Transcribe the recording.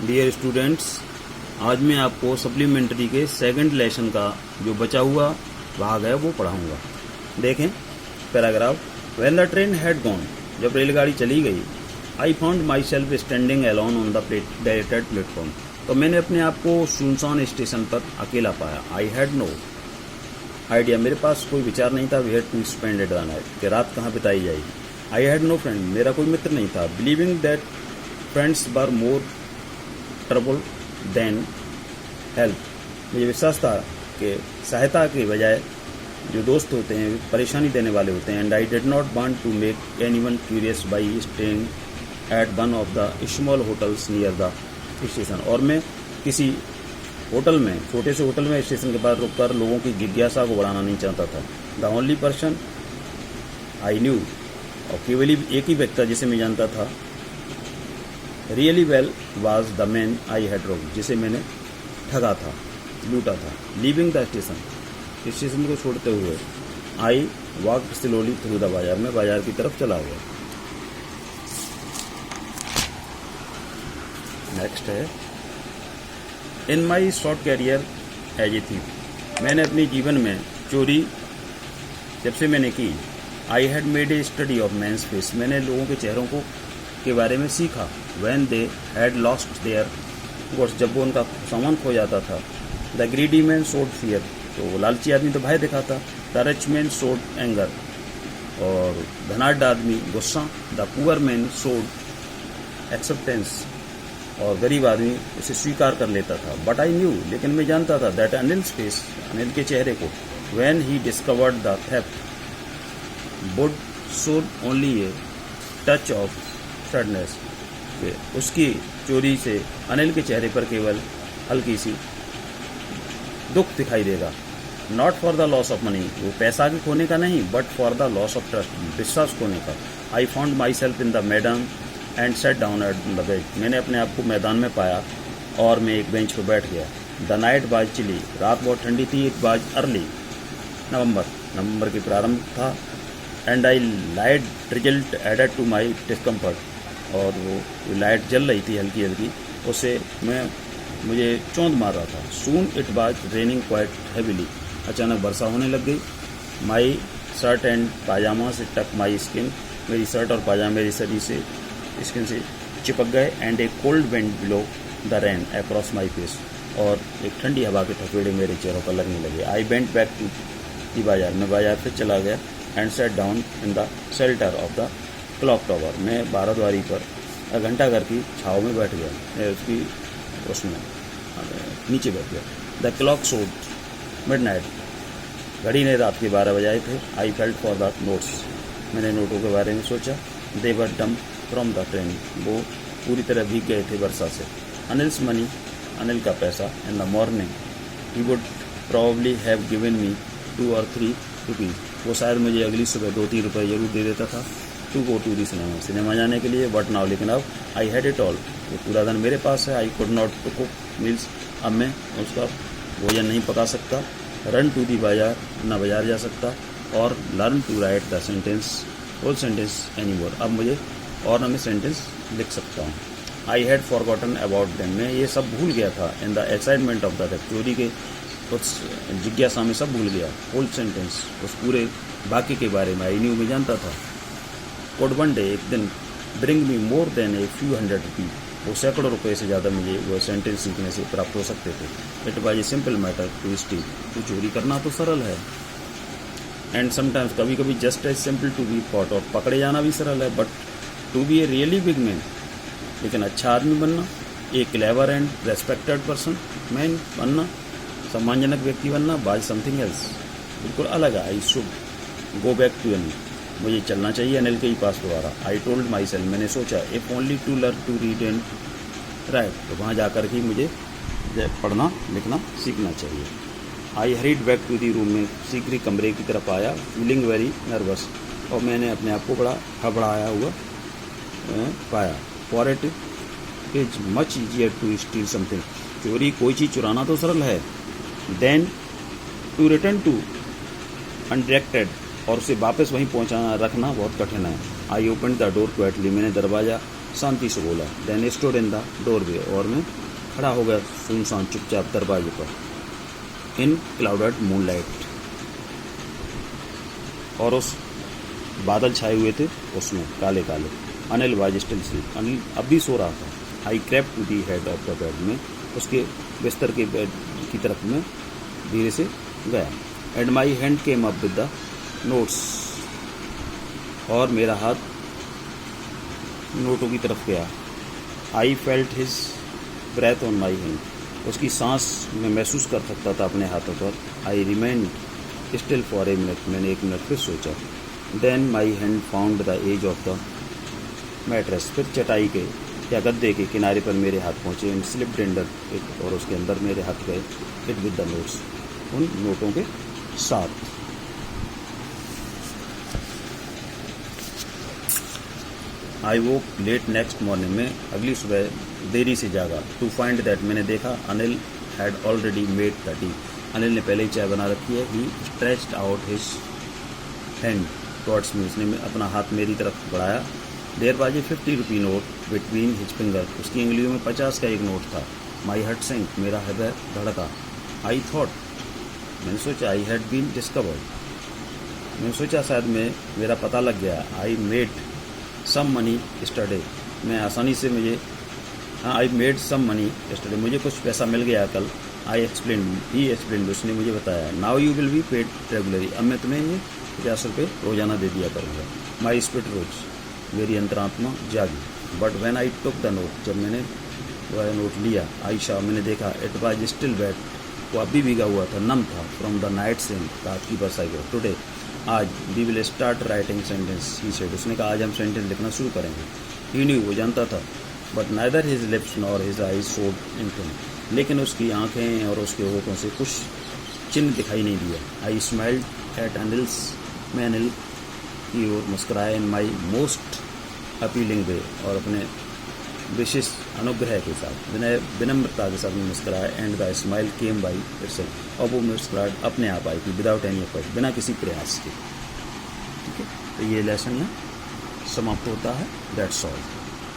Dear students, आज मैं आपको सप्लीमेंट्री के सेकंड लेसन का जो बचा हुआ भाग है वो पढ़ाऊंगा। देखें paragraph. When the train had gone, जब रेलगाड़ी चली गई, आई found my self standing alone on the deserted platform, तो मैंने अपने आप को सुनसान स्टेशन पर अकेला पाया। आई हैड नो आइडिया, मेरे पास कोई विचार नहीं था where to spend the night, कि रात कहाँ बिताई जाएगी। आई हैड नो फ्रेंड, मेरा कोई मित्र नहीं था। Believing that friends were more trouble than help, मुझे विश्वास था कि सहायता के बजाय जो दोस्त होते हैं परेशानी देने वाले होते हैं। And I did not want to make anyone curious by staying at one of the small hotels near the station, और मैं किसी होटल में, छोटे से होटल में स्टेशन के पास रुककर लोगों की जिज्ञासा को बढ़ाना नहीं चाहता था। The only person I knew, और केवल एक ही व्यक्ति जिसे मैं जानता था, really well was the man I had robed, जिसे मैंने ठगा था, लूटा था। लीविंग द स्टेशन, स्टेशन को छोड़ते हुए, I walked slowly through the bazaar, में बाजार की तरफ चला गया। नेक्स्ट है, in my short career as a thief, मैंने अपने जीवन में चोरी जब से मैंने की, I had made a study of man's face, मैंने लोगों के चेहरों को के बारे में सीखा। When they had lost their goods, जब वो उनका सामान खो जाता था। The greedy man showed fear, तो वो लालची आदमी तो भय दिखाता। The rich man showed anger, और धनाढ़ आदमी गुस्सा। The poor man showed acceptance, और गरीब आदमी उसे स्वीकार कर लेता था। बट आई न्यू, लेकिन मैं जानता था, दैट अनिल्स फेस, अनिल के चेहरे को, when he discovered the theft would showed only a touch of sadness, उसकी चोरी से अनिल के चेहरे पर केवल हल्की सी दुख दिखाई देगा। Not for the loss of money, वो पैसा के खोने का नहीं, but for the loss of trust, विश्वास खोने का। I found myself in the maidan and set down at the bench, मैंने अपने आप को मैदान में पाया और मैं एक बेंच पर बैठ गया। द नाइट वाज चिली, रात बहुत ठंडी थी। इट वाज अर्ली नवंबर के प्रारंभ था। And I light result added to my discomfort, और वो लाइट जल रही थी हल्की हल्की, उससे मुझे चौंध मार रहा था। Soon it was raining quite heavily, अचानक वर्षा होने लग गई। माई शर्ट एंड पाजामा से टक माई स्किन, मेरी शर्ट और पाजामा मेरी शरीर से स्किन से चिपक गए। And A cold wind blow the rain across my face, और एक ठंडी हवा के थपेड़े मेरे चेहरों पर लगने लगे। I went back to the बाजार, मैं बाजार पे चला गया। And set down in the shelter of the clock tower, मैं बाराद्वारी पर घंटा घर की छाँव में बैठ गया, मैं उसकी उसमें नीचे बैठ गया। द क्लॉक शोड मिडनाइट, घड़ी ने रात के 12 बजाए थे। I felt for the notes, मैंने नोटों के बारे में सोचा। दे वर डम फ्रॉम द ट्रेन, वो पूरी तरह भीग गए थे वर्षा से। अनिल्स मनी, अनिल का पैसा। In the morning he would probably have given me 2 or 3 rupees, वो शायद मुझे अगली सुबह 2-3 रुपये जरूर दे देता था to go to the cinema जाने के लिए। बट नाउ, लेकिन अब आई हैड इट ऑल, वो पूरा धन मेरे पास है। I could not to cook meals, अब मैं उसका भोजन नहीं पका सकता। रन टू दी बाजार, ना बाजार जा सकता। और learn to write the sentence whole sentence any more, अब मुझे और ना मैं सेंटेंस लिख सकता हूँ। I had forgotten about them, मैं ये सब भूल गया था। In the excitement of the theft, चोरी के उस जिज्ञासा में सब भूल गया। होल सेंटेंस, उस पूरे वाक्य के बारे में। आई न्यू, मैं जानता था। कुड वन डे, एक दिन, bring me more than a few hundred rupees, वो सैकड़ों रुपये से ज़्यादा मुझे वो सेंटेंस सीखने से प्राप्त हो सकते थे। It was a simple matter to steal, तो चोरी करना तो सरल है। एंड समटाइम्स, कभी कभी, just as simple to be caught, और पकड़े जाना भी सरल है। But to be a really big man, लेकिन अच्छा आदमी बनना, a clever and respected person man बनना, सम्मानजनक व्यक्ति बनना, बाज समथिंग एल्स, बिल्कुल अलग है। I should go back to Anil, मुझे चलना चाहिए अनिल के ही पास दोबारा। आई टोल्ड माई सेल्फ, मैंने सोचा, if only to learn to read and write, तो वहाँ जाकर ही मुझे पढ़ना लिखना सीखना चाहिए। I hurried back to the room, में शीघ्र कमरे की तरफ आया। फीलिंग वेरी नर्वस, और मैंने अपने आप को बड़ा घबराया हुआ पाया। For it is much easier to steal something, चोरी कोई चीज़ चुराना तो सरल है। Then to return to undirected, और उसे वापस वहीं पहुंचाना रखना बहुत कठिन है। I open the door quietly, मैंने दरवाज़ा शांति से बोला। Then stood in the doorway, और मैं खड़ा हो गया सुनसान चुपचाप दरवाजे पर। इन क्लाउडेड मूनलाइट, और उस बादल छाए हुए थे उसमें काले काले। Anil was still sleep, Anil अब भी सो रहा था। I crept to the head of the bed, में उसके बिस्तर के बेड की तरफ में धीरे से गया। And my hand came up with the notes, और मेरा हाथ नोटों की तरफ गया। I felt his breath on my hand, उसकी सांस में महसूस कर सकता था अपने हाथों पर। I remained still for a minute, मैंने 1 मिनट फिर सोचा। Then my hand found the edge of the mattress, फिर चटाई के या गद्दे के किनारे पर मेरे हाथ पहुँचे। एंड स्लिप्ड अंडर इट, और उसके अंदर मेरे हाथ गए। इट विद द नोट्स, उन नोटों के साथ। आई वोक लेट नेक्स्ट मॉर्निंग, में अगली सुबह देरी से जागा। टू फाइंड दैट, मैंने देखा Anil had already made the tea, Anil ने पहले ही चाय बना रखी है। He stretched out his hand towards me, उसने अपना हाथ मेरी तरफ बढ़ाया। There was a 50 rupee note between his finger, उसकी उंगलियों में 50 का एक नोट था। माई हार्ट सैंक, मेरा हृदय धड़का। आई थॉट, मैंने सोचा, आई हैड बीन डिस्कवर्ड, मैंने सोचा शायद मेरा पता लग गया। I made some money yesterday, मैं आसानी से I made some money yesterday, मुझे कुछ पैसा मिल गया कल। आई एक्सप्लेन, ही एक्सप्लेन, उसने मुझे बताया। Now you will be paid regularly, अब मैं तुम्हें ये 50 रुपये रोजाना दे दिया करूँगा। माई स्पिरिट रोज, मेरी अंतरात्मा जागी। But when I took the note, जब मैंने वह नोट लिया, आई शॉ, मैंने देखा, इट वाज स्टिल वेट, वो अभी भीगा हुआ था, नम था। फ्रॉम द नाइट रेन, रात की बरसाई को। टुडे, आज, we will start writing sentence, he said, उसने कहा आज हम सेंटेंस लिखना शुरू करेंगे। ही न्यू, वो जानता था। But neither his lips nor his eyes showed anything, लेकिन उसकी आंखें और उसके होठों से कुछ चिन्ह दिखाई नहीं दिया। आई स्माइल्ड एट अनिल्स, मैं अनिल की ओर मुस्कुराया। इन माई मोस्ट अपीलिंग वे, और अपने विशेष अनुग्रह के साथ, विनम्रता के साथ मैं मुस्कुराया। And the smile came by itself, और वो मुस्कुराहट अपने आप आई थी, विदाउट एनी एफर्ट, बिना किसी प्रयास के। ठीक है, तो ये लेसन यहाँ समाप्त होता है। That's all.